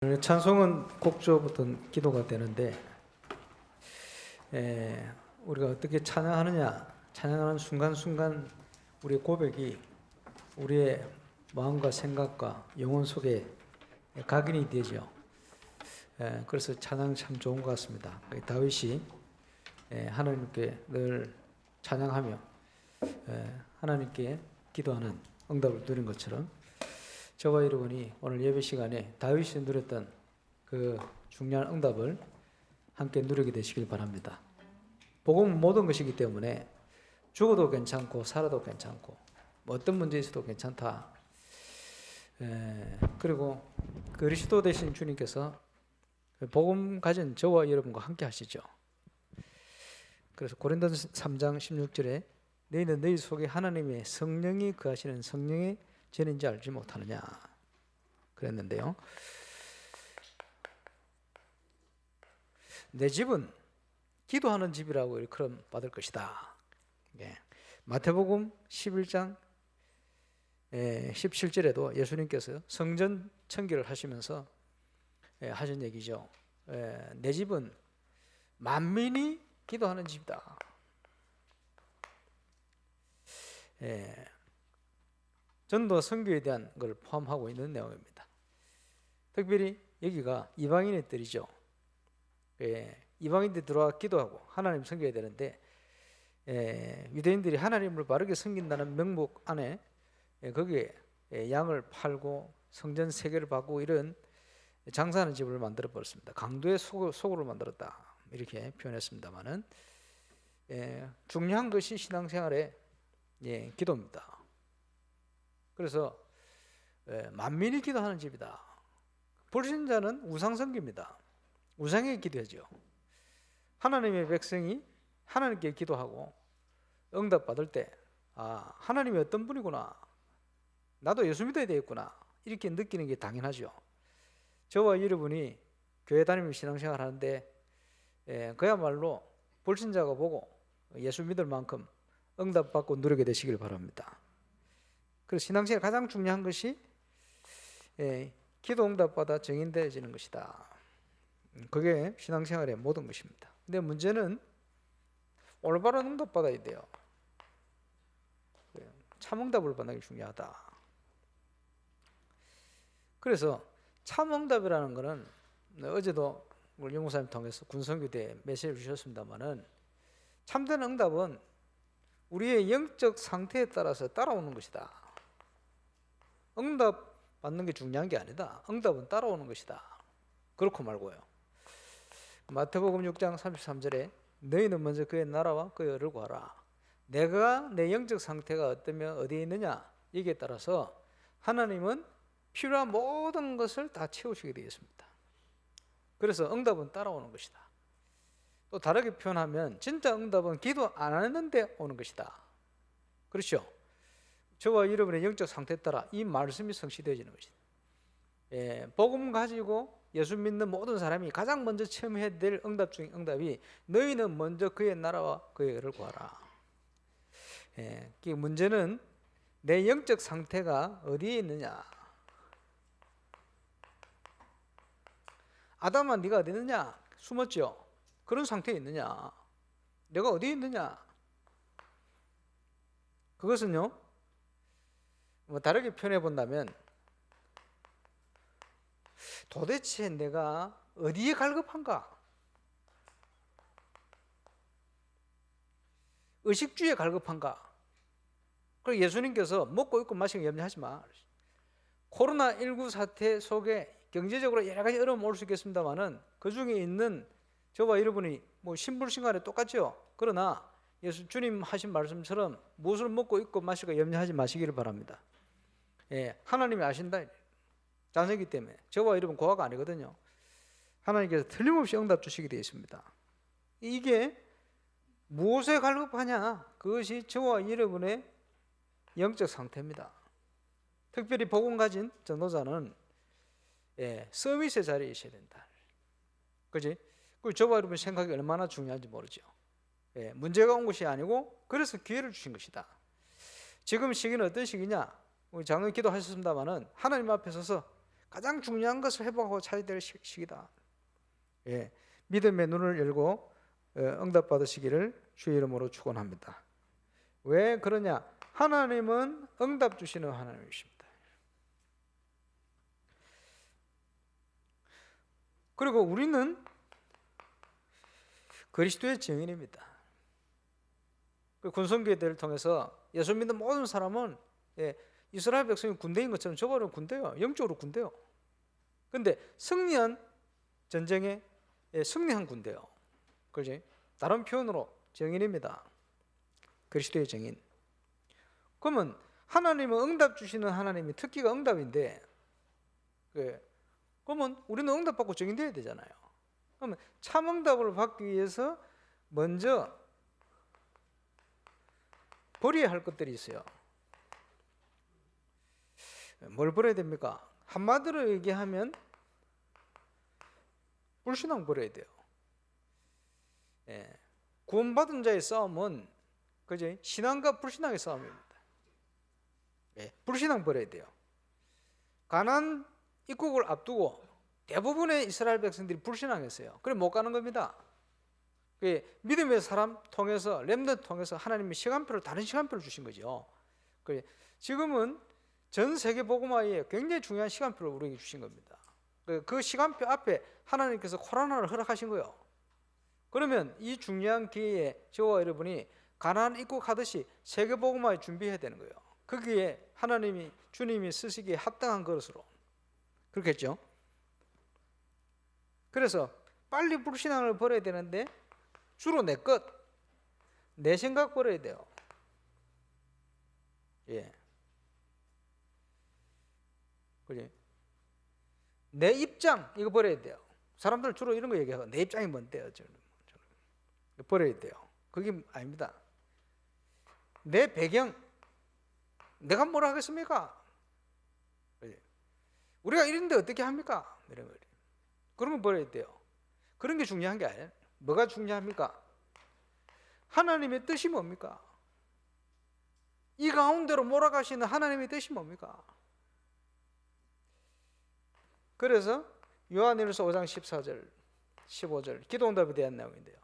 찬송은 곡조부터 기도가 되는데 우리가 어떻게 찬양하느냐, 찬양하는 순간순간 우리의 고백이 우리의 마음과 생각과 영혼 속에 각인이 되죠. 그래서 찬양 참 좋은 것 같습니다. 다윗이 하나님께 늘 찬양하며 하나님께 기도하는 응답을 누린 것처럼 저와 여러분이 오늘 예배 시간에 다윗이 누렸던 그 중요한 응답을 함께 누리게 되시길 바랍니다. 복음은 모든 것이기 때문에 죽어도 괜찮고 살아도 괜찮고 어떤 문제 있어도 괜찮다. 그리고 그리스도 되신 주님께서 복음 가진 저와 여러분과 함께 하시죠. 그래서 고린도서 3장 16절에 너희는 너희 속에 하나님의 성령이 거하시는 성령의 죄인지 알지 못하느냐 그랬는데요. 내 집은 기도하는 집이라고 일컬음 받을 것이다. 마태복음 11장 17절에도 예수님께서 성전 청결을 하시면서 하신 얘기죠. 내 집은 만민이 기도하는 집이다. 전도와 선교에 대한 걸 포함하고 있는 내용입니다. 특별히 여기가 이방인의 뜰이죠. 이방인들이 들어와 기도하고 하나님 섬겨야 되는데 유대인들이 하나님을 바르게 섬긴다는 명목 안에 거기에 양을 팔고 성전 세계를 받고 이런 장사하는 집을 만들어 버렸습니다. 강도의 속으로 만들었다 이렇게 표현했습니다만은 중요한 것이 신앙생활의 기도입니다. 그래서 만민이 기도하는 집이다. 불신자는 우상성기입니다. 우상에 기도하죠. 하나님의 백성이 하나님께 기도하고 응답받을 때 하나님이 어떤 분이구나, 나도 예수 믿어야 되겠구나 이렇게 느끼는 게 당연하죠. 저와 여러분이 교회 다니면서 신앙생활 하는데 그야말로 불신자가 보고 예수 믿을 만큼 응답받고 누리게 되시길 바랍니다. 그래서 신앙생활 가장 중요한 것이 기도 응답받아 정인되어지는 것이다. 그게 신앙생활의 모든 것입니다. 근데 문제는 올바른 응답받아야 돼요. 참 응답을 받는 게 중요하다. 그래서 참 응답이라는 것은 어제도 우리 영무사님 통해서 군성교 때 메시지를 주셨습니다만은 참된 응답은 우리의 영적 상태에 따라서 따라오는 것이다. 응답 받는 게 중요한 게 아니다. 응답은 따라오는 것이다. 그렇고 말고요. 마태복음 6장 33절에 너희는 먼저 그의 나라와 그의 의를 구하라. 내가 내 영적 상태가 어떠면 어디에 있느냐 여기에 따라서 하나님은 필요한 모든 것을 다 채우시게 되겠습니다. 그래서 응답은 따라오는 것이다. 또 다르게 표현하면 진짜 응답은 기도 안 했는데 오는 것이다. 그렇죠? 저와 여러분의 영적 상태에 따라 이 말씀이 성취되어지는 것이다. 복음 가지고 예수 믿는 모든 사람이 가장 먼저 체험해야 될 응답 중에 응답이 너희는 먼저 그의 나라와 그의 의를 구하라. 문제는 내 영적 상태가 어디에 있느냐. 아담아 네가 어디 있느냐? 숨었죠? 그런 상태에 있느냐? 내가 어디에 있느냐? 그것은요 다르게 표현해 본다면 도대체 내가 어디에 갈급한가? 의식주의에 갈급한가? 그리고 예수님께서 먹고 입고 마시고 염려하지 마. 코로나19 사태 속에 경제적으로 여러 가지 어려움이 올 수 있겠습니다만은 그 중에 있는 저와 여러분이 신불신간에 똑같죠. 그러나 주님 하신 말씀처럼 무엇을 먹고 입고 마시고 염려하지 마시기를 바랍니다. 하나님이 아신다. 자녀이기 때문에 저와 여러분 고아가 아니거든요. 하나님께서 틀림없이 응답 주시게 되어 있습니다. 이게 무엇에 갈급하냐? 그것이 저와 여러분의 영적 상태입니다. 특별히 복음 가진 전도자는 서밋의 자리에 있어야 된다. 그지? 그 저와 여러분 생각이 얼마나 중요한지 모르죠. 문제가 온 것이 아니고 그래서 기회를 주신 것이다. 지금 시기는 어떤 시기냐? 우리 장로님 기도하셨습니다마는 하나님 앞에 서서 가장 중요한 것을 회복하고 찾아야 될 시기다. 예, 믿음의 눈을 열고 응답받으시기를 주의 이름으로 축원합니다. 왜 그러냐? 하나님은 응답 주시는 하나님이십니다. 그리고 우리는 그리스도의 증인입니다. 군성교회들을 통해서 예수 믿는 모든 사람은 이스라엘 백성이 군대인 것처럼 저거는 군대요. 영적으로 군대요. 근데 승리한 전쟁에 승리한 군대요. 그렇지? 다른 표현으로 증인입니다. 그리스도의 증인. 그러면 하나님은 응답 주시는 하나님이 특기가 응답인데, 그러면 우리는 응답받고 증인되어야 되잖아요. 그러면 참 응답을 받기 위해서 먼저 버려야 할 것들이 있어요. 뭘 버려야 됩니까? 한마디로 얘기하면 불신앙 버려야 돼요. 구원받은 자의 싸움은 그지? 신앙과 불신앙의 싸움입니다. 불신앙 버려야 돼요. 가나안 입국을 앞두고 대부분의 이스라엘 백성들이 불신앙했어요. 그래 못 가는 겁니다. 믿음의 사람 통해서 렘넌트 통해서 하나님이 시간표를 다른 시간표를 주신 거죠. 지금은 전 세계 복음화에 굉장히 중요한 시간표를 우리에게 주신 겁니다. 그 시간표 앞에 하나님께서 코로나를 허락하신 거예요. 그러면 이 중요한 기회에 저와 여러분이 가나안 입국하듯이 세계 복음화에 준비해야 되는 거예요. 거기에 하나님이 주님이 쓰시기에 합당한 것으로 그렇겠죠. 그래서 빨리 불신앙을 버려야 되는데 주로 내 것, 내 생각 버려야 돼요. 그지? 내 입장 이거 버려야 돼요. 사람들 주로 이런 거 얘기하고 내 입장이 뭔데요? 버려야 돼요. 그게 아닙니다. 내 배경, 내가 뭐라 하겠습니까? 우리가 이런데 어떻게 합니까? 이런 거. 그런 거 버려야 돼요. 그런 게 중요한 게 아니에요. 뭐가 중요합니까? 하나님의 뜻이 뭡니까? 이 가운데로 몰아가시는 하나님의 뜻이 뭡니까? 그래서 요한일서 5장 14절, 15절 기도응답에 대한 내용인데요.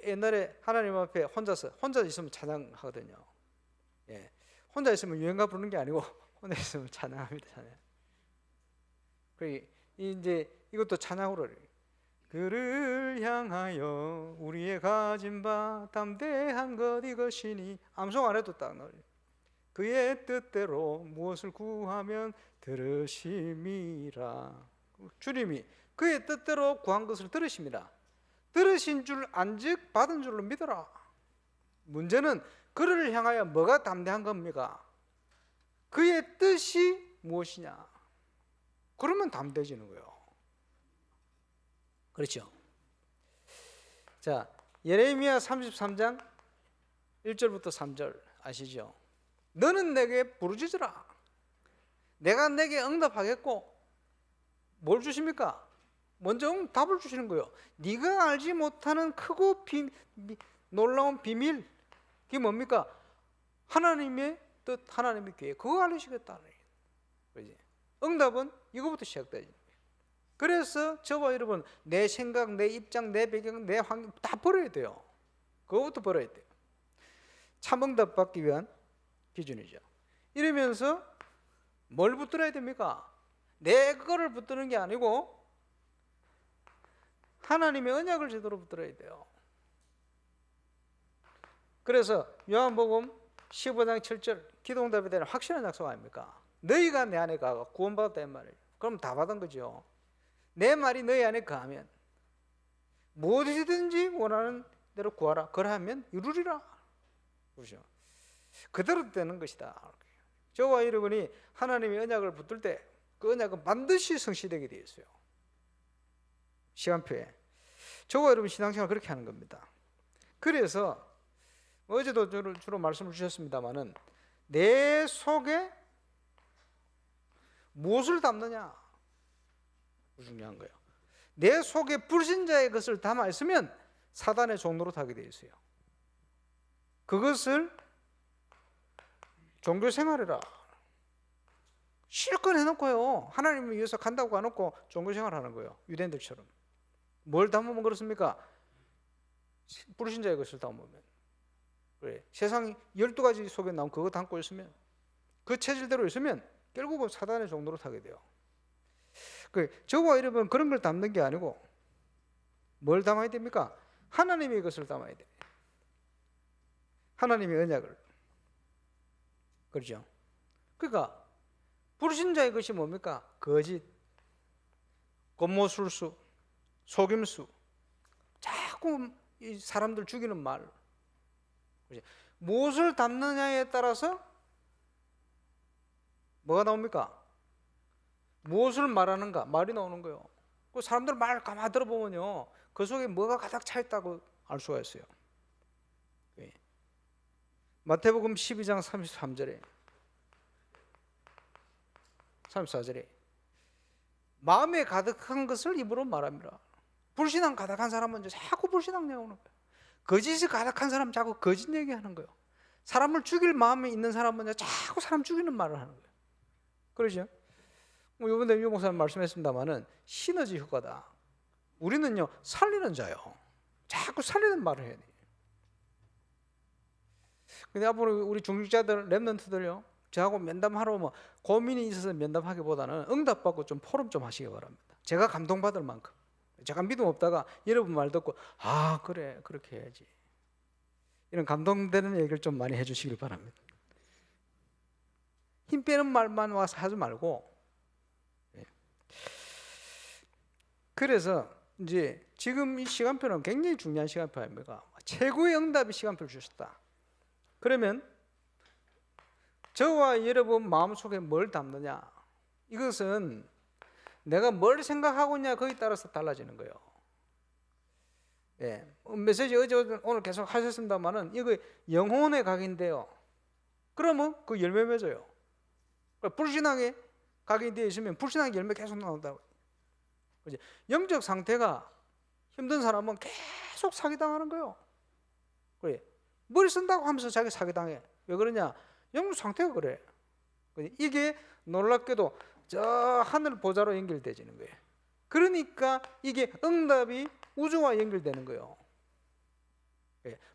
옛날에 하나님 앞에 혼자 있으면 찬양하거든요. 혼자 있으면 유행가 부르는 게 아니고 혼자 있으면 찬양합니다. 찬양. 이제 이것도 찬양으로 그를 향하여 우리의 가진 바 담대한 것 이것이니 암송 안 해도 딱 나와요. 그의 뜻대로 무엇을 구하면 들으심이라. 주님이 그의 뜻대로 구한 것을 들으십니다. 들으신 줄 안즉 받은 줄로 믿어라. 문제는 그를 향하여 뭐가 담대한 겁니까? 그의 뜻이 무엇이냐? 그러면 담대해지는 거예요. 그렇죠? 자, 예레미야 33장 1절부터 3절 아시죠? 너는 내게 부르짖으라. 내가 내게 응답하겠고 뭘 주십니까? 먼저 답을 주시는 거예요. 네가 알지 못하는 크고 놀라운 비밀, 그게 뭡니까? 하나님의 뜻, 하나님의 계획, 그거 알려주시겠다는 거지. 응답은 이거부터 시작되지. 그래서 저와 여러분 내 생각, 내 입장, 내 배경, 내 환경 다 버려야 돼요. 그거부터 버려야 돼요. 참 응답 받기 위한 기준이죠. 이러면서 뭘 붙들어야 됩니까? 내 거를 붙드는 게 아니고 하나님의 언약을 제대로 붙들어야 돼요. 그래서 요한복음 15장 7절 기도응답에 대한 확실한 약속 아닙니까? 너희가 내 안에 가고 구원받았다는 말이에요. 그럼 다 받은 거죠. 내 말이 너희 안에 거하면 무엇이든지 원하는 대로 구하라. 그러하면 이루리라. 그렇죠? 그대로 되는 것이다. 저와 여러분이 하나님의 언약을 붙들 때 그 언약은 반드시 성취되게 되어 있어요. 시간표에. 저와 여러분 신앙생활 그렇게 하는 겁니다. 그래서 어제도 주로 말씀을 주셨습니다마는 내 속에 무엇을 담느냐 중요한 거예요. 내 속에 불신자의 것을 담아 있으면 사단의 종로로 타게 되어 있어요. 그것을 종교 생활이라. 실컷 해놓고요. 하나님을 위해서 간다고 해놓고 종교생활 하는 거예요. 유대인들처럼. 뭘 담으면 그렇습니까? 불신자의 것을 담으면. 그래. 세상 12가지 속에 나온 그거 담고 있으면, 그 체질대로 있으면 결국은 사단의 종로로 타게 돼요. 저와 여러분 그런 걸 담는 게 아니고 뭘 담아야 됩니까? 하나님의 것을 담아야 돼. 하나님의 언약을. 그렇죠? 그러니까 불신자의 것이 뭡니까? 거짓, 겉모술수, 속임수, 자꾸 이 사람들 죽이는 말. 무엇을 담느냐에 따라서 뭐가 나옵니까? 무엇을 말하는가? 말이 나오는 거예요. 그 사람들 말 가만 들어보면요, 그 속에 뭐가 가득 차 있다고 알 수가 있어요. 마태복음 12장 33절에 34절에 마음에 가득한 것을 입으로 말합니다. 불신앙 가득한 사람은 자꾸 불신앙 나오는 거예요. 거짓이 가득한 사람 자꾸 거짓 얘기하는 거예요. 사람을 죽일 마음이 있는 사람은 자꾸 사람 죽이는 말을 하는 거예요. 그러죠? 이번에 유 목사님 말씀했습니다마는 시너지 효과다. 우리는요 살리는 자요. 자꾸 살리는 말을 해야 돼요. 근데 앞으로 우리 중직자들, 랩런트들요, 저하고 면담하러 뭐 고민이 있어서 면담하기보다는 응답받고 좀 포럼 좀 하시기 바랍니다. 제가 감동받을 만큼. 제가 믿음 없다가 여러분 말 듣고 아 그래 그렇게 해야지, 이런 감동되는 얘기를 좀 많이 해주시길 바랍니다. 힘 빼는 말만 와서 하지 말고. 그래서 이제 지금 이 시간표는 굉장히 중요한 시간표 아닙니까? 최고의 응답의 시간표를 주셨다. 그러면 저와 여러분 마음속에 뭘 담느냐, 이것은 내가 뭘 생각하고 있냐 거기에 따라서 달라지는 거예요. 예, 메시지 어제 오늘 계속 하셨습니다만은 이거 영혼의 각인데요. 그러면 그 열매 맺어요. 불신앙에 각인되어 있으면 불신앙의 열매 계속 나온다고. 그치? 영적 상태가 힘든 사람은 계속 사기당하는 거예요. 그래. 머리 쓴다고 하면서 자기 사기당해. 왜 그러냐? 영적 상태가 그래. 이게 놀랍게도 저 하늘 보좌로 연결되지는 거예요. 그러니까 이게 응답이 우주와 연결되는 거예요.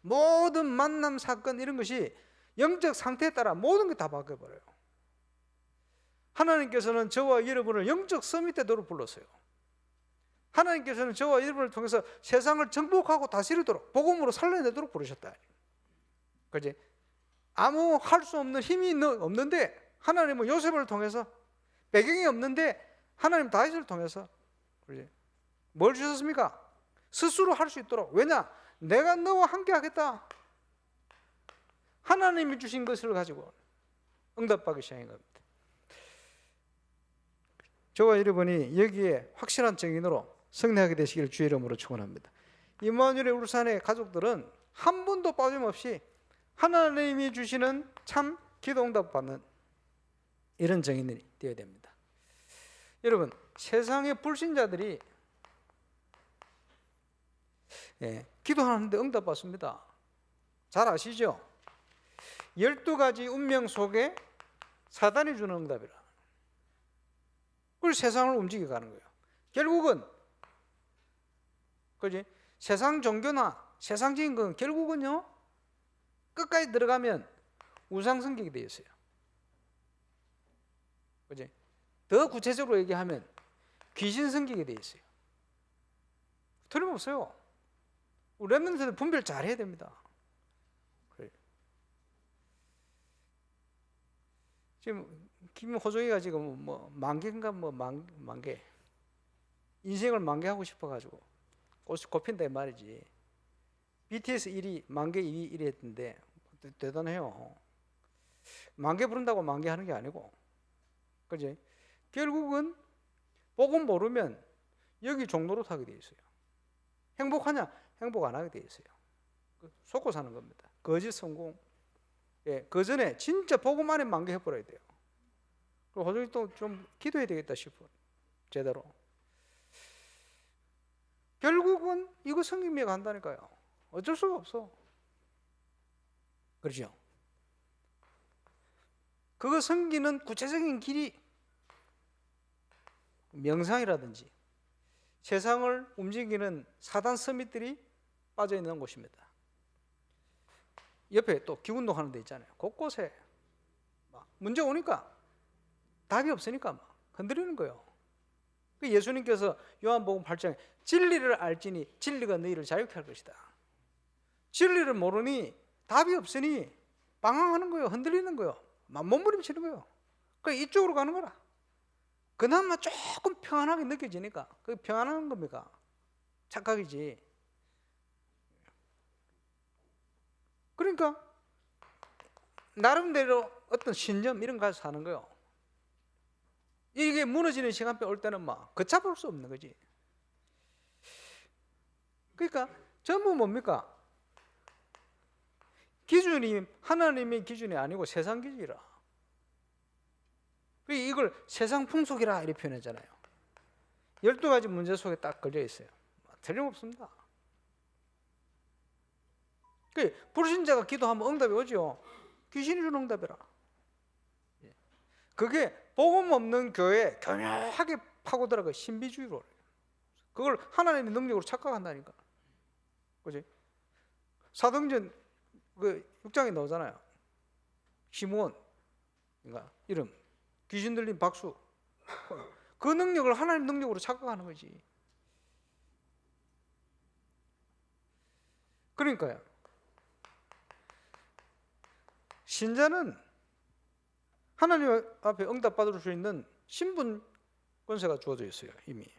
모든 만남, 사건 이런 것이 영적 상태에 따라 모든 게 다 바뀌어버려요. 하나님께서는 저와 여러분을 영적 서밋 때도록 불렀어요. 하나님께서는 저와 여러분을 통해서 세상을 정복하고 다스리도록, 복음으로 살려내도록 부르셨다. 그렇지? 아무 할 수 없는 힘이 없는데 하나님은 요셉을 통해서, 배경이 없는데 하나님 다윗을 통해서, 그렇지? 뭘 주셨습니까? 스스로 할 수 있도록. 왜냐? 내가 너와 함께 하겠다. 하나님이 주신 것을 가지고 응답받기 시작한 겁니다. 저와 여러분이 여기에 확실한 증인으로 승리하게 되시기를 주의 이름으로 축원합니다. 임마누엘의 울산의 가족들은 한 분도 빠짐없이 하나님이 주시는 참 기도 응답받는 이런 증인들이 되어야 됩니다. 여러분, 세상의 불신자들이 기도하는데 응답받습니다. 잘 아시죠? 12가지 운명 속에 사단이 주는 응답이라. 그걸 세상을 움직여 가는 거예요. 결국은, 그지? 세상 종교나 세상적인 건 결국은요, 끝까지 들어가면 우상 성격이 되어 있어요. 그지? 더 구체적으로 얘기하면 귀신 성격이 되어 있어요. 틀림없어요. 우리 랩런트들 분별 잘 해야 됩니다. 그래. 지금 김호종이가 지금 뭐 만개인가 뭐 만개, 인생을 만개하고 싶어가지고 꽃이 꼽힌다 이 말이지. BTS 1위, 만개 2위 1위 했던데 대단해요. 만개 부른다고 만개하는 게 아니고, 그지? 결국은 복음 모르면 여기 종로로 타게 돼 있어요. 행복하냐? 행복 안 하게 돼 있어요. 속고 사는 겁니다. 거짓 성공. 예, 그 전에 진짜 복음 안에 만개해버려야 돼요. 그리고 호중이 또 좀 기도해야 되겠다 싶어. 제대로. 결국은 이거 성김에 간다니까요. 어쩔 수가 없어. 그렇죠? 그거 섬기는 구체적인 길이 명상이라든지 세상을 움직이는 사단 서밋들이 빠져 있는 곳입니다. 옆에 또 기운동 하는 데 있잖아요. 곳곳에 막 문제 오니까 답이 없으니까 막 흔들리는 거예요. 예수님께서 요한복음 8장에 진리를 알지니 진리가 너희를 자유케 할 것이다. 진리를 모르니 답이 없으니 방황하는 거예요. 흔들리는 거예요. 막 몸부림치는 거예요. 그러니까 이쪽으로 가는 거라. 그나마 조금 평안하게 느껴지니까 그 평안한 겁니까? 착각이지. 그러니까 나름대로 어떤 신념 이런 거 가지고 사는 거예요. 이게 무너지는 시간표 올 때는 막 걷잡을 수 없는 거지. 그러니까 전부 뭡니까? 기준이 하나님의 기준이 아니고 세상 기준이라. 이걸 세상 풍속이라 이렇게 표현했잖아요. 12가지 문제 속에 딱 걸려 있어요. 틀림없습니다. 불신자가 기도하면 응답이 오죠. 귀신이 주는 응답이라. 그게 복음 없는 교회에 교묘하게 파고들어가 신비주의로 그걸 하나님의 능력으로 착각한다니까. 그지? 사도행전 그 6장에 나오잖아요. 시므온, 그러니까 이름, 귀신 들린 박수. 그 능력을 하나님 능력으로 착각하는 거지. 그러니까요. 신자는 하나님 앞에 응답받을 수 있는 신분 권세가 주어져 있어요. 이미.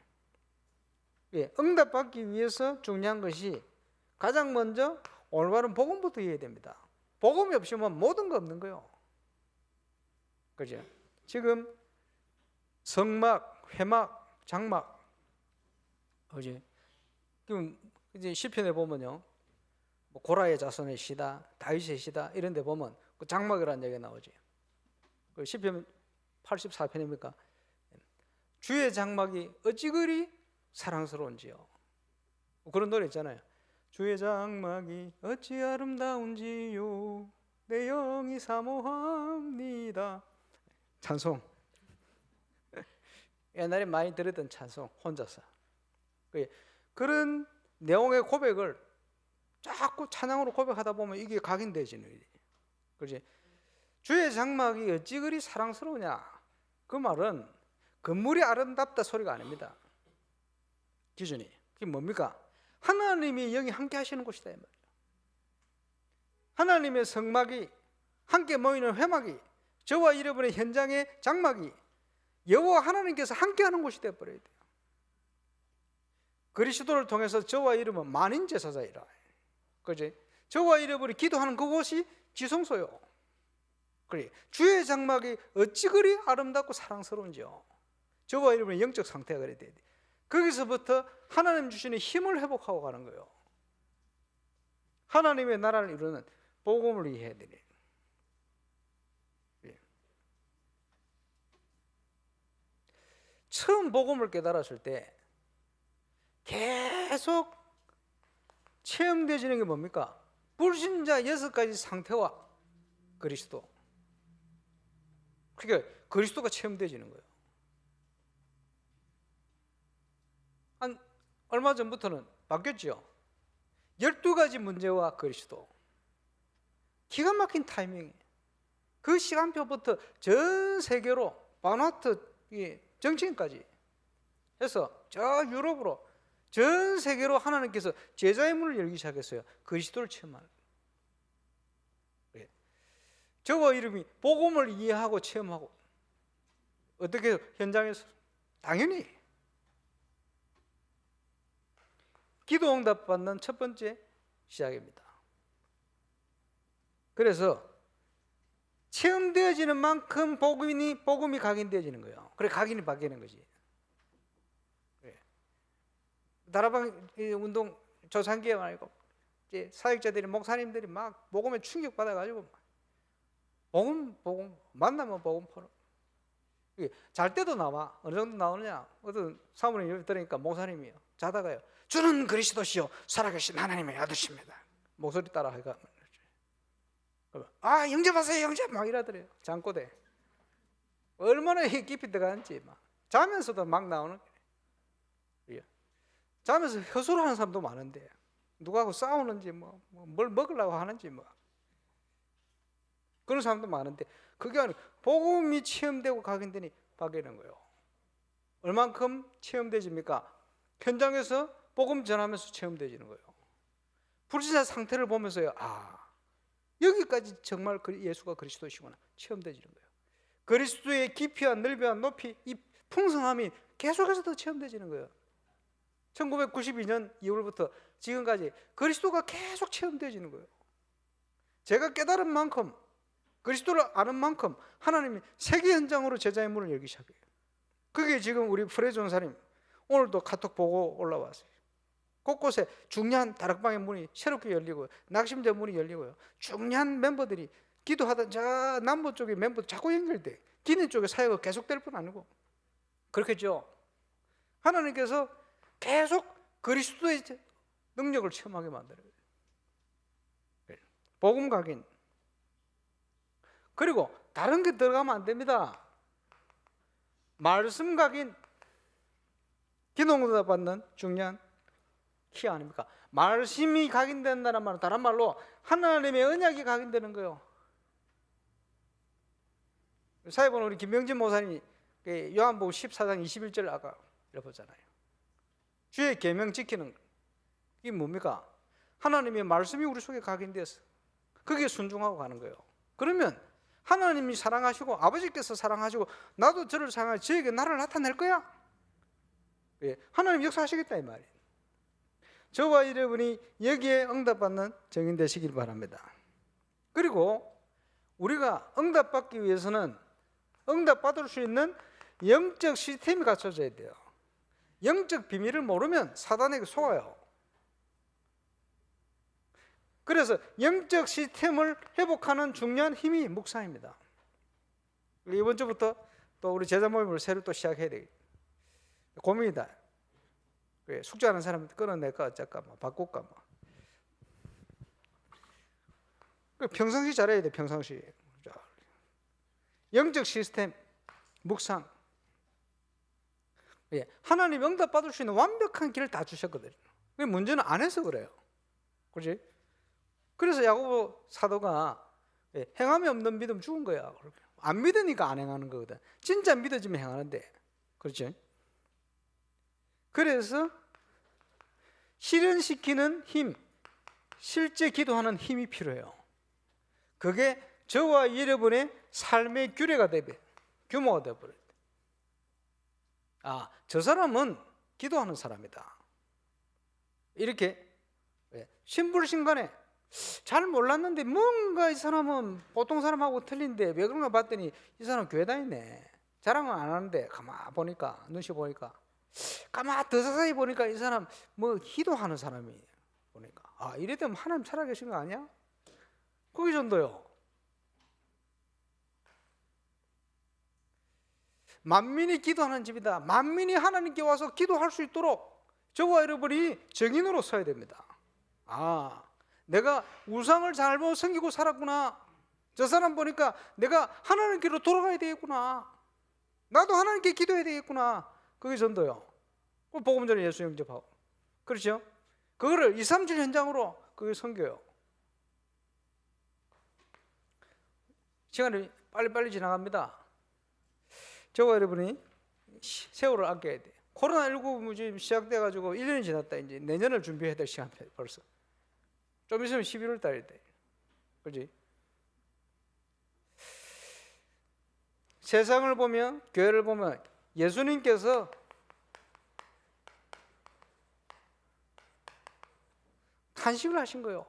응답받기 위해서 중요한 것이 가장 먼저 올바른 복음부터 이해해야 됩니다. 복음이 없으면 모든 거 없는 거예요. 그죠? 지금 성막, 회막, 장막, 그지? 지금 이제 시편에 보면요, 뭐 고라의 자손의 시다, 다윗의 시다 이런 데 보면 그 장막이라는 얘기가 나오지. 그 시편 84편입니까? 주의 장막이 어찌 그리 사랑스러운지요. 그런 노래 있잖아요. 주의 장막이 어찌 아름다운지요 내 영이 사모합니다. 찬송. 옛날에 많이 들었던 찬송 혼자서. 그런 내용의 고백을 자꾸 찬양으로 고백하다 보면 이게 각인되지는 거지. 그렇지? 주의 장막이 어찌 그리 사랑스러우냐. 그 말은 건물이 아름답다 소리가 아닙니다. 기준이. 그게 뭡니까? 하나님이 영이 함께 하시는 곳이다 이 말이에요. 하나님의 성막이 함께 모이는 회막이 저와 여러분의 현장의 장막이 여호와 하나님께서 함께 하는 곳이 되어버려야 돼요. 그리스도를 통해서 저와 여러분 만인 제사자이라. 그지? 저와 여러분이 기도하는 그곳이 지성소요. 그래. 주의 장막이 어찌 그리 아름답고 사랑스러운지요. 저와 여러분의 영적 상태가 그래야 돼. 거기서부터 하나님 주시는 힘을 회복하고 가는 거예요. 하나님의 나라를 이루는 복음을 이해해야 되네. 처음 복음을 깨달았을 때 계속 체험되지는 게 뭡니까? 불신자 6가지 상태와 그리스도. 그러니까 그리스도가 체험되지는 거예요. 한 얼마 전부터는 바뀌었죠. 12가지 문제와 그리스도. 기가 막힌 타이밍이에요. 그 시간표부터 전 세계로 바누아투 정치인까지 해서 저 유럽으로 전 세계로 하나님께서 제자의 문을 열기 시작했어요. 그리스도를 체험하는. 저와 이름이 복음을 이해하고 체험하고 어떻게 현장에서 당연히 기도 응답 받는 첫 번째 시작입니다. 그래서 체험되어지는 만큼 복음이 각인되어지는 거예요. 그래 각인이 바뀌는 거지. 다락방 운동 조상기에 말고 이제 사역자들이 목사님들이 막 복음에 충격 받아가지고 복음 만나면 복음 포럼. 잘 때도 나와. 어느 정도 나오느냐? 어떤 사모님 들으니까 목사님이요. 자다가요. 주는 그리스도시요 살아계신 하나님의 아들십니다. 목소리 따라 하니까 영접하세요 영접 막 이러더래요. 잠꼬대. 얼마나 깊이 들어가는지 막 자면서도 막 나오는 거예요. 자면서 혀소를 하는 사람도 많은데 누구하고 싸우는지 뭘 먹으려고 하는지 그런 사람도 많은데 그게 아니고 복음이 체험되고 각인되니 바뀌는 거예요. 얼만큼 체험되집니까? 현장에서 복음 전하면서 체험되지는 거예요. 불신자 상태를 보면서요, 여기까지 정말 예수가 그리스도시구나 체험되지는 거예요. 그리스도의 깊이와 넓이와 높이, 이 풍성함이 계속해서 더 체험되지는 거예요. 1992년 2월부터 지금까지 그리스도가 계속 체험되지는 거예요. 제가 깨달은 만큼, 그리스도를 아는 만큼 하나님이 세계 현장으로 제자의 문을 열기 시작해요. 그게 지금 우리 프레 전사님 오늘도 카톡 보고 올라왔어요. 곳곳에 중요한 다락방의 문이 새롭게 열리고요, 낙심자 문이 열리고요, 중요한 멤버들이 기도하던 저 남부 쪽의 멤버들 자꾸 연결돼. 기내 쪽에 사역이 계속될 뿐 아니고 그렇겠죠. 하나님께서 계속 그리스도의 능력을 체험하게 만들어요. 복음 각인. 그리고 다른 게 들어가면 안 됩니다. 말씀 각인. 기도응답 받는 중요한 키 아닙니까? 말씀이 각인된다는 말은 다른 말로 하나님의 언약이 각인되는 거예요. 사회본 우리 김명진 목사님이 요한복음 14장 21절 아까 읽어보잖아요. 주의 계명 지키는 이게 뭡니까? 하나님의 말씀이 우리 속에 각인되어서 그게 순종하고 가는 거예요. 그러면 하나님이 사랑하시고 아버지께서 사랑하시고 나도 저를 사랑하여 저에게 나를 나타낼 거야. 하나님 역사하시겠다 이 말이에요. 저와 여러분이 여기에 응답받는 증인 되시길 바랍니다. 그리고 우리가 응답받기 위해서는 응답받을 수 있는 영적 시스템이 갖춰져야 돼요. 영적 비밀을 모르면 사단에게 속아요. 그래서 영적 시스템을 회복하는 중요한 힘이 묵상입니다. 이번 주부터 또 우리 제자 모임을 새로 또 시작해야 되겠다. 고민이다. 숙제하는 사람 끊어낼까 어쩔까 바꿀까 평상시 잘해야 돼. 평상시 영적 시스템 묵상. 하나님 응답 받을 수 있는 완벽한 길을 다 주셨거든요. 문제는 안 해서 그래요. 그렇지? 그래서 야고보 사도가 행함이 없는 믿음 죽은 거야. 안 믿으니까 안 행하는 거거든. 진짜 믿어지면 행하는데. 그렇죠? 그래서 실현시키는 힘, 실제 기도하는 힘이 필요해요. 그게 저와 여러분의 삶의 규례가 되버려, 규모가 되어버려요. 저 사람은 기도하는 사람이다. 이렇게 신불신간에 잘 몰랐는데 뭔가 이 사람은 보통 사람하고 틀린데 왜 그런가 봤더니 이 사람 교회 다니네. 자랑은 안 하는데 가만 보니까, 눈치 보니까 가만 더 자세히 보니까 이 사람 기도하는 사람이 보니까 이래 되면 하나님 살아계신 거 아니야? 그게 전도요. 만민이 기도하는 집이다. 만민이 하나님께 와서 기도할 수 있도록 저와 여러분이 증인으로 서야 됩니다. 내가 우상을 잘못 섬기고 살았구나. 저 사람 보니까 내가 하나님께로 돌아가야 되겠구나. 나도 하나님께 기도해야 되겠구나. 그게 전도요. 복음 전에 예수 영접하고. 그렇죠? 그거를 2, 3주 현장으로 그게 섬겨요. 시간이 빨리빨리 지나갑니다. 저와 여러분이 세월을 아껴야 돼. 코로나19 지금 시작돼가지고 1년이 지났다. 이제 내년을 준비해야 될 시간 벌써. 좀 있으면 11월 달이 돼. 그렇지? 세상을 보면, 교회를 보면 예수님께서 탄식을 하신 거예요.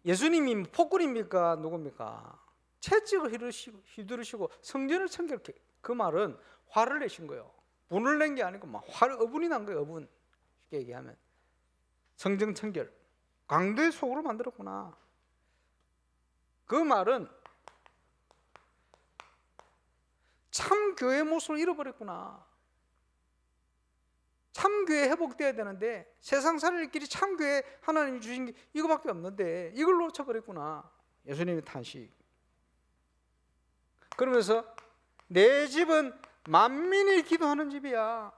예수님이 폭군입니까? 누굽니까? 채찍을 휘두르시고 성전을 청결케. 그 말은 화를 내신 거예요. 분을 낸 게 아니고 어분이 난 거예요. 어분. 쉽게 얘기하면 성전 청결. 강도의 속으로 만들었구나. 그 말은 참 교회의 모습을 잃어버렸구나. 참 교회 회복돼야 되는데 세상 살릴 길이 참 교회 하나님이 주신 게 이거밖에 없는데 이걸 놓쳐버렸구나. 예수님의 탄식. 그러면서 내 집은 만민이 기도하는 집이야.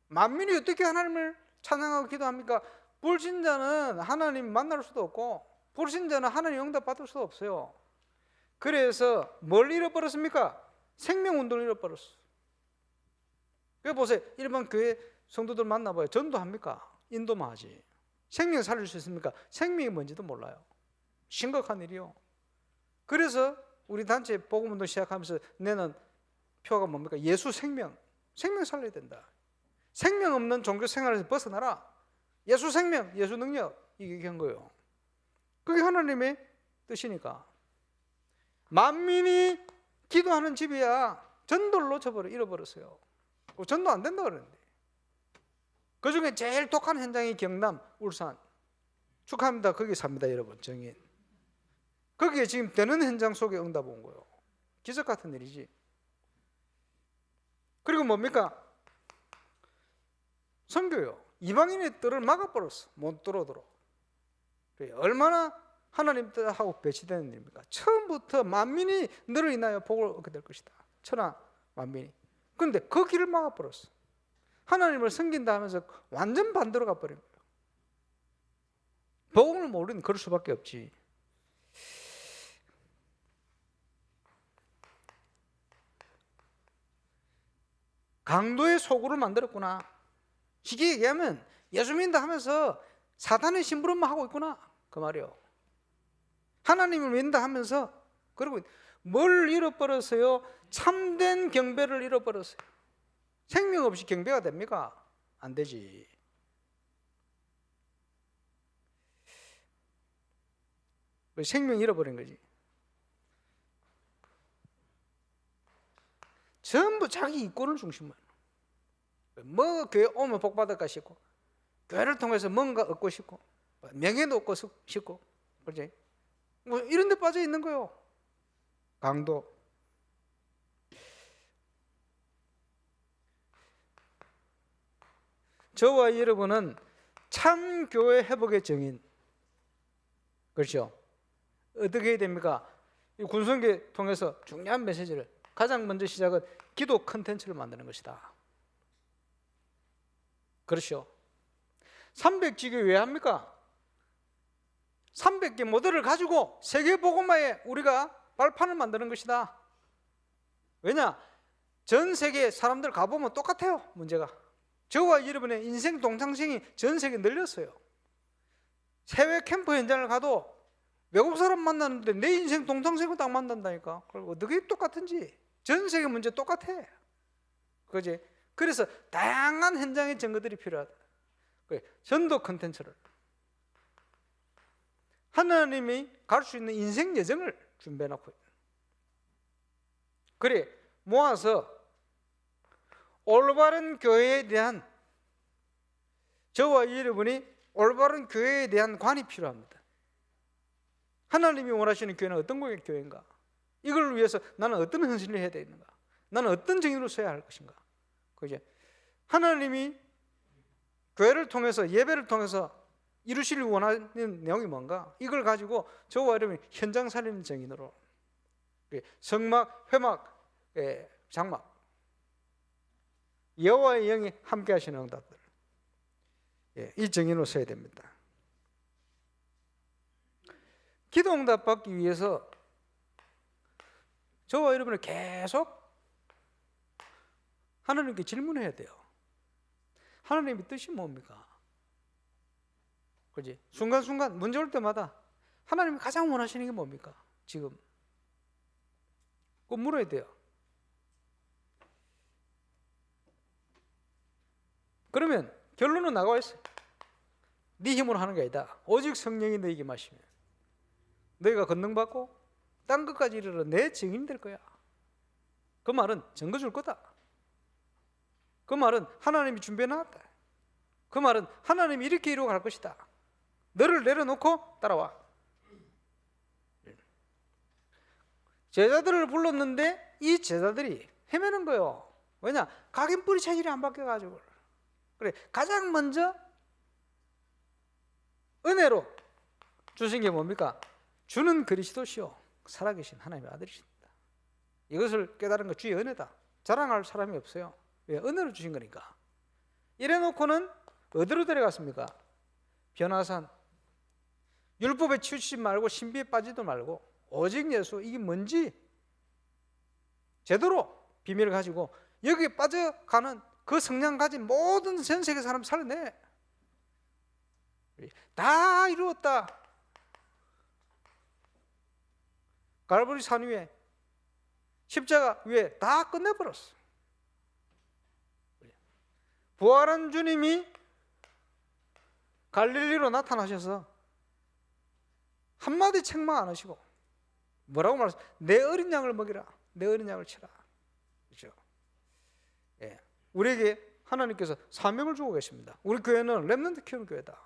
만민이 어떻게 하나님을 찬양하고 기도합니까? 불신자는 하나님 만날 수도 없고 불신자는 하나님 응답 받을 수도 없어요. 그래서 뭘 잃어버렸습니까? 생명운동을 잃어버렸어. 그래 보세요. 일반 교회 성도들 만나봐요. 전도합니까? 인도만 하지. 생명 살릴 수 있습니까? 생명이 뭔지도 몰라요. 심각한 일이요. 그래서 우리 단체 복음운동 시작하면서 내는 표가 뭡니까? 예수 생명. 생명 살려야 된다. 생명 없는 종교 생활에서 벗어나라. 예수 생명, 예수 능력, 이게 얘기한 거예요. 그게 하나님의 뜻이니까. 만민이 기도하는 집이야. 전도를 놓쳐버려, 잃어버렸어요. 전도 안 된다 그러는데. 그 중에 제일 독한 현장이 경남, 울산. 축하합니다. 거기 삽니다, 여러분. 정인. 거기에 지금 되는 현장 속에 응답 온 거예요. 기적 같은 일이지. 그리고 뭡니까? 선교요. 이방인의 뜰을 막아버렸어. 못 들어오도록. 얼마나 하나님 뜻하고 배치되는 일입니까? 처음부터 만민이 너를 인하여 복을 얻게 될 것이다. 천하 만민이. 그런데 그 길을 막아버렸어. 하나님을 섬긴다 하면서 완전 반대로 가버린 거예요. 복음을 모르는 그럴 수밖에 없지. 강도의 소굴을 만들었구나. 쉽게 얘기하면 예수 믿는다 하면서 사탄의 심부름만 하고 있구나, 그 말이요. 하나님을 믿는다 하면서, 그리고 뭘 잃어버렸어요? 참된 경배를 잃어버렸어요. 생명 없이 경배가 됩니까? 안 되지. 생명 잃어버린 거지. 전부 자기 이권을 중심으로. 뭐 교회 오면 복 받을까 싶고, 교회를 통해서 뭔가 얻고 싶고, 명예도 얻고 싶고, 그렇지? 뭐 이런 데 빠져 있는 거요. 강도. 저와 여러분은 참 교회 회복의 정인. 그렇죠? 어떻게 해야 됩니까? 이 군성교 통해서 중요한 메시지를, 가장 먼저 시작은 기도 컨텐츠를 만드는 것이다. 그렇죠? 300지교 왜 합니까? 300개 모델을 가지고 세계복음화에 우리가 발판을 만드는 것이다. 왜냐? 전 세계 사람들 가보면 똑같아요, 문제가. 저와 여러분의 인생 동창생이 전 세계에 늘렸어요. 해외 캠프 현장을 가도 외국 사람 만나는데 내 인생 동창생을 딱 만난다니까. 그럼 어떻게 똑같은지. 전 세계 문제 똑같아. 그지? 그래서 다양한 현장의 증거들이 필요하다. 전도 컨텐츠를, 하나님이 갈 수 있는 인생 여정을 준비해놓고 있다. 그래 모아서 올바른 교회에 대한, 저와 여러분이 올바른 교회에 대한 관이 필요합니다. 하나님이 원하시는 교회는 어떤 교회인가? 이걸 위해서 나는 어떤 헌신을 해야 되는가? 나는 어떤 정의로 서야 할 것인가? 그죠? 하나님이 교회를 통해서, 예배를 통해서 이루시길 원하는 내용이 뭔가? 이걸 가지고 저와 여러분이 현장 살리는 정인으로, 성막, 회막, 장막, 여호와의 영이 함께 하시는 응답들, 이 정인으로 서야 됩니다. 기도 응답 받기 위해서 저와 여러분은 계속 하나님께 질문해야 돼요. 하나님의 뜻이 뭡니까? 그렇지? 순간순간 문제 올 때마다 하나님이 가장 원하시는 게 뭡니까? 지금 꼭 물어야 돼요. 그러면 결론은 나와 있어요. 네 힘으로 하는 게 아니다. 오직 성령이 너에게 마시면 너희가 권능받고 땅 끝까지 이르러 내 증인이 될 거야. 그 말은 증거 줄 거다. 그 말은 하나님이 준비해놨다. 그 말은 하나님이 이렇게 이루어갈 것이다. 너를 내려놓고 따라와. 제자들을 불렀는데 이 제자들이 헤매는 거예요. 왜냐? 각인 뿌리 체질이 안 바뀌어가지고. 그래, 가장 먼저 은혜로 주신 게 뭡니까? 주는 그리스도시요 살아계신 하나님의 아들이십니다. 이것을 깨달은 것 주의 은혜다. 자랑할 사람이 없어요. 왜? 은혜로 주신 거니까. 이래 놓고는 어디로 데려갔습니까? 변화산. 율법에 치우치지 말고 신비에 빠지도 말고 오직 예수. 이게 뭔지 제대로 비밀을 가지고 여기에 빠져가는 그 성량 가진 모든 전 세계 사람 살려내. 다 이루었다. 갈보리 산 위에 십자가 위에 다 끝내버렸어. 부활한 주님이 갈릴리로 나타나셔서 한마디 책망 안 하시고 뭐라고 말했어요? 내 어린 양을 먹이라. 내 어린 양을 치라. 그렇죠? 예. 우리에게 하나님께서 사명을 주고 계십니다. 우리 교회는 렘넌트 키우는 교회다.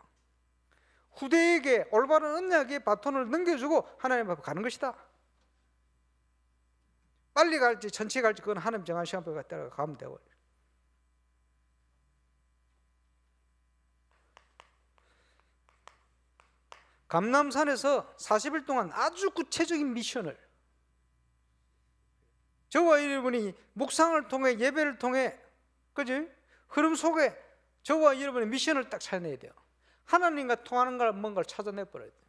후대에게 올바른 언약의 바톤을 넘겨주고 하나님 앞에 가는 것이다. 빨리 갈지 천천히 갈지 그건 하나님 정한 시간표에 따라 가면 되고. 감람산에서 40일 동안 아주 구체적인 미션을 저와 여러분이 묵상을 통해 예배를 통해 그지? 흐름 속에 저와 여러분의 미션을 딱 찾아내야 돼요. 하나님과 통하는 걸 뭔가를 찾아내버려야 돼요.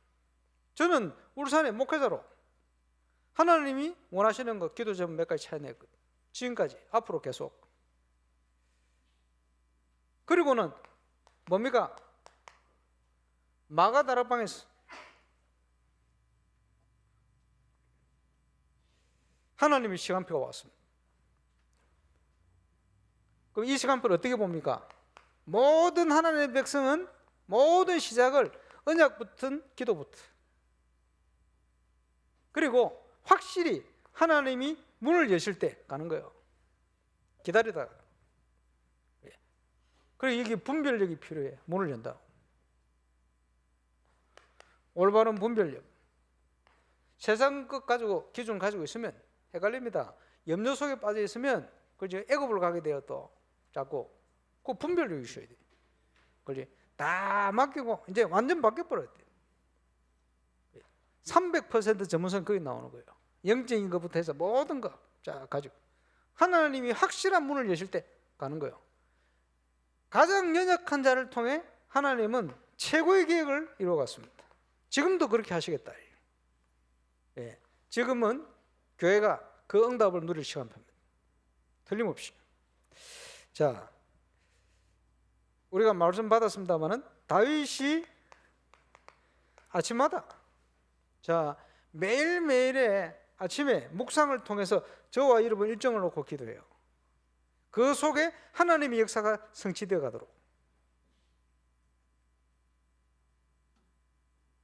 저는 울산의 목회자로 하나님이 원하시는 거 기도 제목 몇 가지 찾아냈거든요. 지금까지 앞으로 계속. 그리고는 뭡니까? 마가다락방에서 하나님의 시간표가 왔습니다. 그럼 이 시간표를 어떻게 봅니까? 모든 하나님의 백성은 모든 시작을 언약부터 기도부터 그리고 확실히 하나님이 문을 여실 때 가는 거예요. 기다리다가. 그리고 이게 분별력이 필요해. 문을 연다. 올바른 분별력. 세상 것 가지고 기준 가지고 있으면 헷갈립니다. 염려 속에 빠져 있으면 그죠? 애굽을 가게 돼요. 또 자꾸 그 분별력이 있어야 돼. 그지? 다 맡기고 이제 완전 바뀌어 버려야 돼. 300% 전문성 거기 나오는 거예요. 영적인 것부터 해서 모든 거 자 가지고 하나님이 확실한 문을 여실 때 가는 거예요. 가장 연약한 자를 통해 하나님은 최고의 계획을 이루어갔습니다. 지금도 그렇게 하시겠다. 예, 지금은 교회가 그 응답을 누릴 시간표입니다. 틀림없이. 자, 우리가 말씀 받았습니다마는 다윗이 아침마다 자 매일매일의 아침에 묵상을 통해서 저와 여러분 일정을 놓고 기도해요. 그 속에 하나님의 역사가 성취되어 가도록.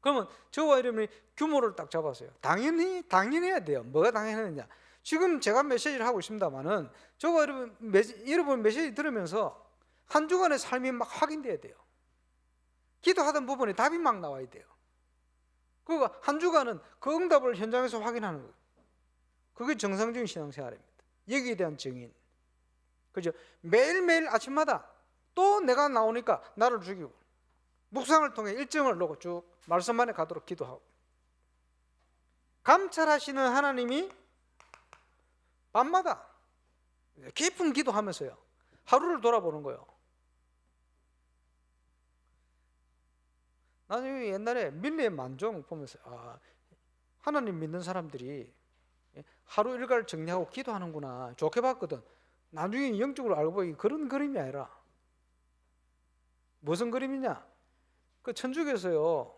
그러면 저와 여러분이 규모를 딱 잡았어요. 당연히 당연해야 돼요. 뭐가 당연하느냐? 지금 제가 메시지를 하고 있습니다만은 저와 여러분 메시지 들으면서 한 주간의 삶이 막 확인돼야 돼요. 기도하던 부분에 답이 막 나와야 돼요. 그거 한 주간은 그 응답을 현장에서 확인하는 거예요. 그게 정상적인 신앙생활입니다. 여기에 대한 증인. 그죠? 매일매일 아침마다 또 내가 나오니까 나를 죽이고 묵상을 통해 일정을 놓고 쭉 말씀만에 가도록 기도하고 감찰하시는 하나님이 밤마다 깊은 기도하면서요 하루를 돌아보는 거예요. 나는 옛날에 밀리의 만종 보면서 하나님 믿는 사람들이 하루 일과를 정리하고 기도하는구나 좋게 봤거든. 나중에 영적으로 알고 보니 그런 그림이 아니라 무슨 그림이냐? 그 천주교에서요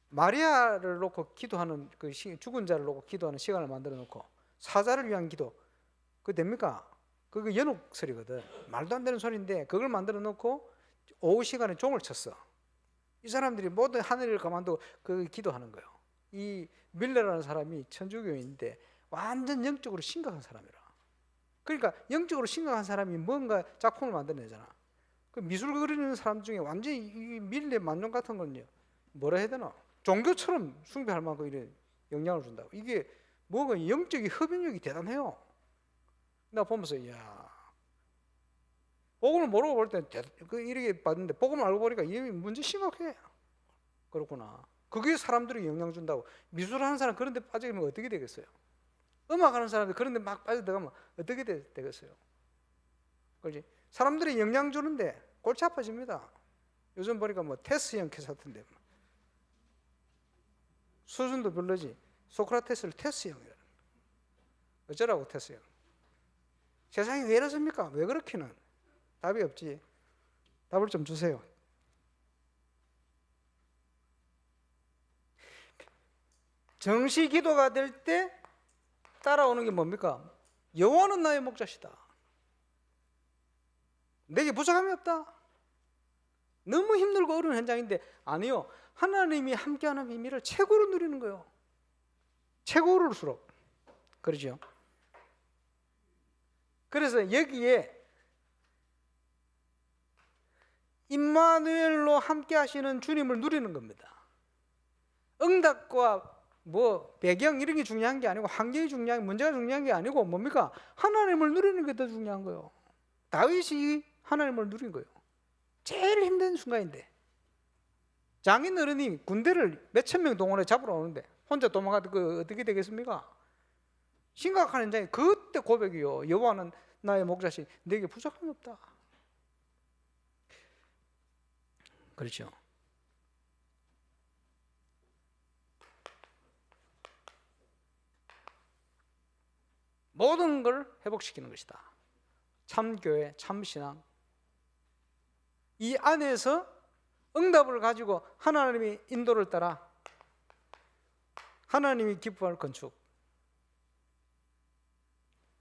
마리아를 놓고 기도하는 그 죽은 자를 놓고 기도하는 시간을 만들어 놓고 사자를 위한 기도 그거 됩니까? 그게 연옥설이거든. 말도 안 되는 소리인데 그걸 만들어 놓고 오후 시간에 종을 쳤어. 이 사람들이 모든 하늘을 가만두고 그 기도하는 거예요. 이 밀레라는 사람이 천주교인데 완전 영적으로 심각한 사람이라. 그러니까 영적으로 심각한 사람이 뭔가 작품을 만들어내잖아. 그 미술 그리는 사람 중에 완전히 이 밀레 만종 같은 건요 뭐라 해야 되나? 종교처럼 숭배할 만큼 이런 영향을 준다고. 이게 뭐가 영적인 흡연력이 대단해요. 나 보면서 야 복음을 모르고 볼 때 이렇게 봤는데 복음을 알고 보니까 이 문제 심각해. 그렇구나. 그게 사람들이 영향 준다고. 미술하는 사람 그런 데 빠지면 어떻게 되겠어요? 음악하는 사람들 그런데 막 빠져들어가면 어떻게 되겠어요? 그렇지? 사람들이 영향 주는데 골치 아파집니다. 요즘 보니까 뭐 테스형 캐사트인데 수준도 별로지. 소크라테스를 테스형이라. 어쩌라고 테스형? 세상이 왜 이렇습니까? 왜 그렇게는? 답이 없지. 답을 좀 주세요. 정시 기도가 될 때 따라오는 게 뭡니까? 여호와는 나의 목자시다. 내게 부족함이 없다. 너무 힘들고 어려운 현장인데 아니요. 하나님이 함께하는 비밀을 최고로 누리는 거예요. 최고로울수록. 그러죠. 그래서 여기에 임마누엘로 함께 하시는 주님을 누리는 겁니다. 응답과 뭐 배경 이런 게 중요한 게 아니고 환경이 중요한 문제가 중요한 게 아니고 뭡니까? 하나님을 누리는 게 더 중요한 거예요. 다윗이 하나님을 누린 거예요. 제일 힘든 순간인데 장인 어른이 군대를 몇천 명 동원해 잡으러 오는데 혼자 도망가도 그 어떻게 되겠습니까? 심각한 현장에 그때 고백이요. 여호와는 나의 목자시 내게 부족함이 없다. 그렇죠. 모든 걸 회복시키는 것이다. 참교회, 참신앙. 이 안에서 응답을 가지고 하나님의 인도를 따라 하나님이 기뻐할 건축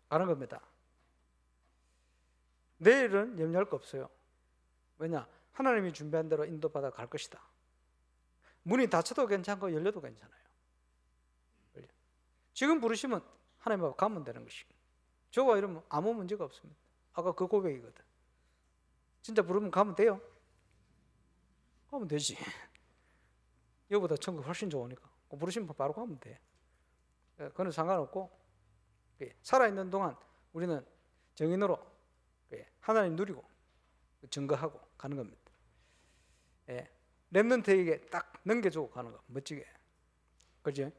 하는 겁니다. 내일은 염려할 거 없어요. 왜냐? 하나님이 준비한 대로 인도받아 갈 것이다. 문이 닫혀도 괜찮고 열려도 괜찮아요. 지금 부르시면 하나님 앞에 가면 되는 것이고 저와 이러면 아무 문제가 없습니다. 아까 그 고백이거든. 진짜 부르면 가면 돼요? 가면 되지. 여보다 천국 훨씬 좋으니까 부르시면 바로 가면 돼. 그건 상관없고 살아있는 동안 우리는 정인으로 하나님 누리고 증거하고 가는 겁니다. 렘넌트에게 딱 넘겨주고 가는 거 멋지게. 그렇지?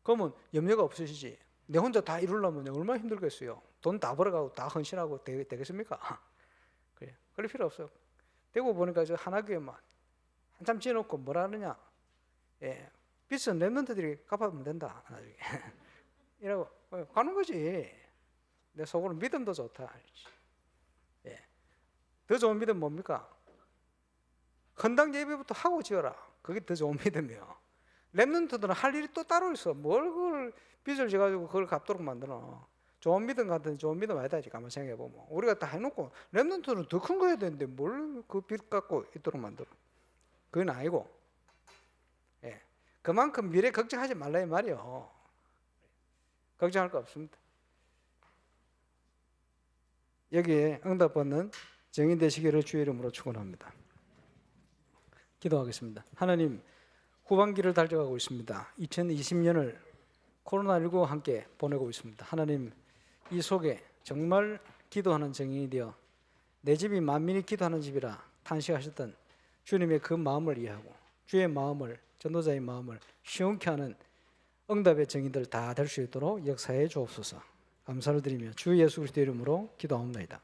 그러면 염려가 없으시지. 내 혼자 다 이루려면 얼마나 힘들겠어요. 돈 다 벌어가고 다 헌신하고 되겠습니까? 그래. 그럴 필요 없어요. 대구 보니까 저 하나교회 막 한참 지어놓고 뭐라 하느냐. 빚은 렘넌트들이 갚아면 된다. 나중에. 이라고 가는 거지. 내 속으로 믿음도 좋다. 더 좋은 믿음 뭡니까? 헌당 예배부터 하고 지어라. 그게 더 좋은 믿음이에요. 렘넌트들은 할 일이 또 따로 있어. 뭘 그걸 빚을 져가지고 그걸 갚도록 만들어. 좋은 믿음 같은 좋은 믿음 아니다. 가만 생각해보면 우리가 다 해놓고 렘넌트는 더 큰 거 해야 되는데 뭘 그 빚 갖고 있도록 만들어. 그건 아니고 그만큼 미래 걱정하지 말라 이 말이요. 걱정할 거 없습니다. 여기에 응답받는 정인 되시기를 주의 이름으로 축원합니다. 기도하겠습니다. 하나님, 후반기를 달려가고 있습니다. 2020년을 코로나19와 함께 보내고 있습니다. 하나님, 이 속에 정말 기도하는 정인이 되어 내 집이 만민이 기도하는 집이라 탄식하셨던 주님의 그 마음을 이해하고 주의 마음을, 전도자의 마음을 시원케 하는 응답의 정인들 다 될 수 있도록 역사해 주옵소서. 감사를 드리며 주 예수 그리스도 이름으로 기도합니다.